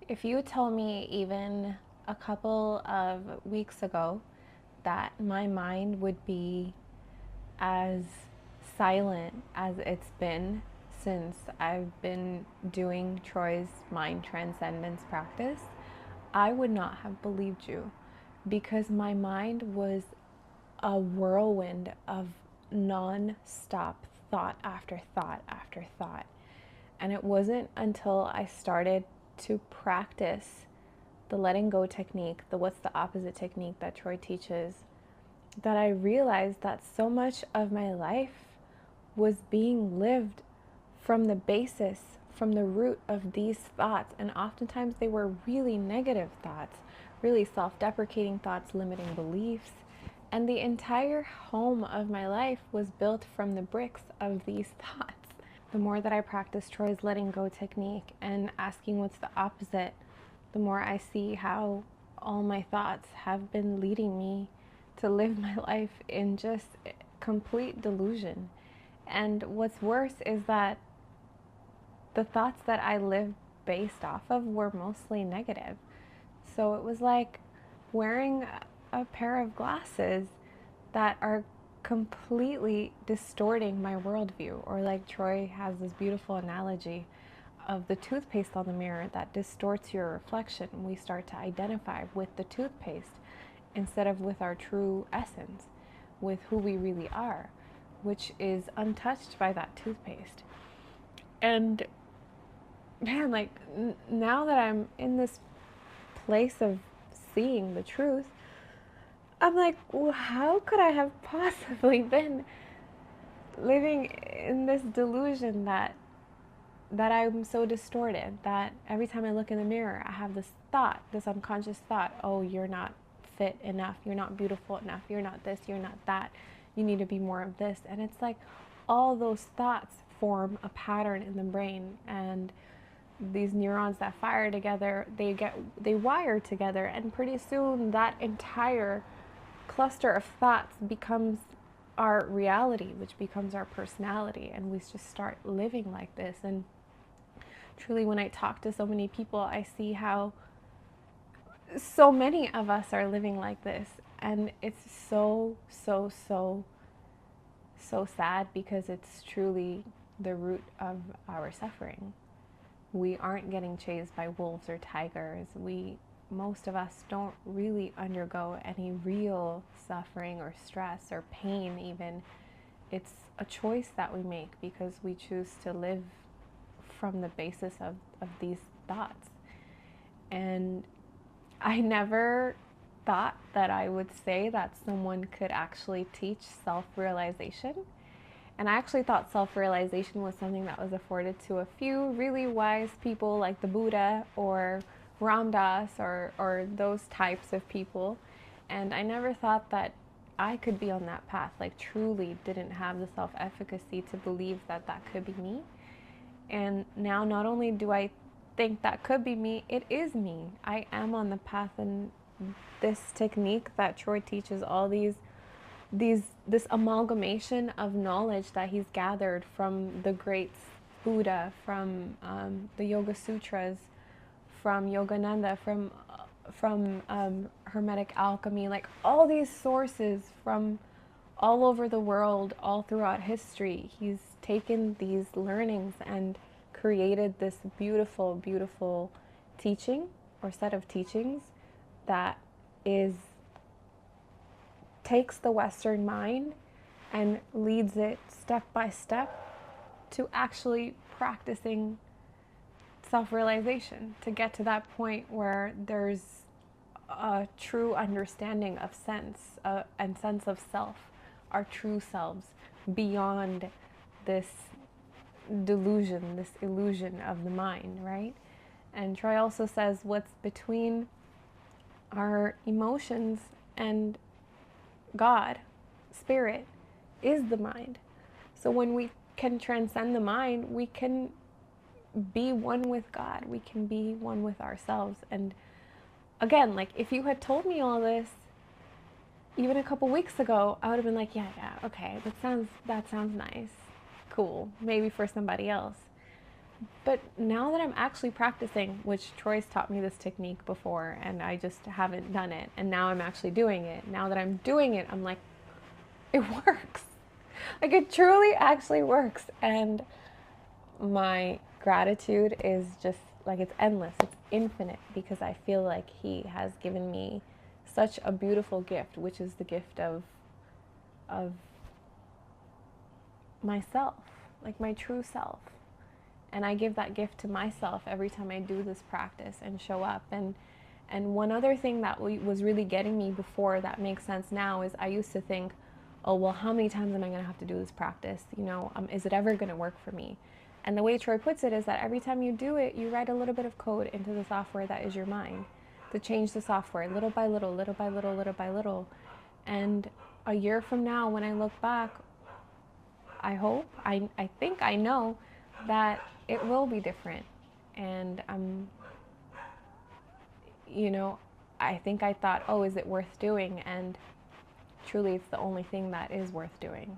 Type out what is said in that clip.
If you told me even a couple of weeks ago that my mind would be as silent as it's been since I've been doing Troy's Mind Transcendence practice, I would not have believed you, because my mind was a whirlwind of non-stop thought after thought after thought. And it wasn't until I started to practice the letting go technique, the what's the opposite technique that Troy teaches, that I realized that so much of my life was being lived from the basis, from the root of these thoughts. And oftentimes they were really negative thoughts, really self-deprecating thoughts, limiting beliefs. And the entire home of my life was built from the bricks of these thoughts. The more that I practice Troy's letting go technique and asking what's the opposite, the more I see how all my thoughts have been leading me to live my life in just complete delusion. And what's worse is that the thoughts that I lived based off of were mostly negative. So it was like wearing a pair of glasses that are completely distorting my worldview. Or like Troy has this beautiful analogy of the toothpaste on the mirror that distorts your reflection. We start to identify with the toothpaste instead of with our true essence, with who we really are, which is untouched by that toothpaste. And man, like now that I'm in this place of seeing the truth, I'm like, well, how could I have possibly been living in this delusion that I'm so distorted, that every time I look in the mirror, I have this thought, this unconscious thought, oh, you're not fit enough, you're not beautiful enough, you're not this, you're not that, you need to be more of this. And it's like all those thoughts form a pattern in the brain, and these neurons that fire together, they wire together, and pretty soon that entire cluster of thoughts becomes our reality, which becomes our personality, and we just start living like this. And truly, when I talk to so many people, I see how so many of us are living like this, and it's so sad, because it's truly the root of our suffering. We aren't getting chased by wolves or tigers. Most of us don't really undergo any real suffering or stress or pain even. It's a choice that we make because we choose to live from the basis of these thoughts. And I never thought that I would say that someone could actually teach self-realization. And I actually thought self-realization was something that was afforded to a few really wise people like the Buddha or Ram Dass or those types of people. And I never thought that I could be on that path, like truly didn't have the self-efficacy to believe that that could be me. And now not only do I think that could be me, it is me. I am on the path, and this technique that Troy teaches, all this amalgamation of knowledge that he's gathered from the great Buddha, from the Yoga Sutras, from Yogananda, from Hermetic alchemy, like all these sources from all over the world, all throughout history. He's taken these learnings and created this beautiful, beautiful teaching or set of teachings that takes the Western mind and leads it step by step to actually practicing self-realization, to get to that point where there's a true understanding of sense and sense of self, our true selves, beyond this delusion, this illusion of the mind, right? And Troy also says what's between our emotions and God, spirit, is the mind. So when we can transcend the mind, we can be one with God. We can be one with ourselves. And again, like if you had told me all this even a couple weeks ago, I would have been like, yeah, okay, that sounds nice, cool, maybe for somebody else. But now that I'm actually practicing, which Troy's taught me this technique before and I just haven't done it, and now I'm actually doing it. Now that I'm doing it, I'm like, it works. Like it truly actually works. And my gratitude is just like it's endless, it's infinite, because I feel like he has given me such a beautiful gift, which is the gift of myself, like my true self. And I give that gift to myself every time I do this practice and show up. And one other thing that was really getting me before that makes sense now is I used to think, oh, well, how many times am I going to have to do this practice? You know, is it ever going to work for me? And the way Troy puts it is that every time you do it, you write a little bit of code into the software that is your mind to change the software little by little, little by little, little by little. And a year from now, when I look back, I hope, I think I know that it will be different. And you know, I think I thought, oh, is it worth doing? And truly, it's the only thing that is worth doing.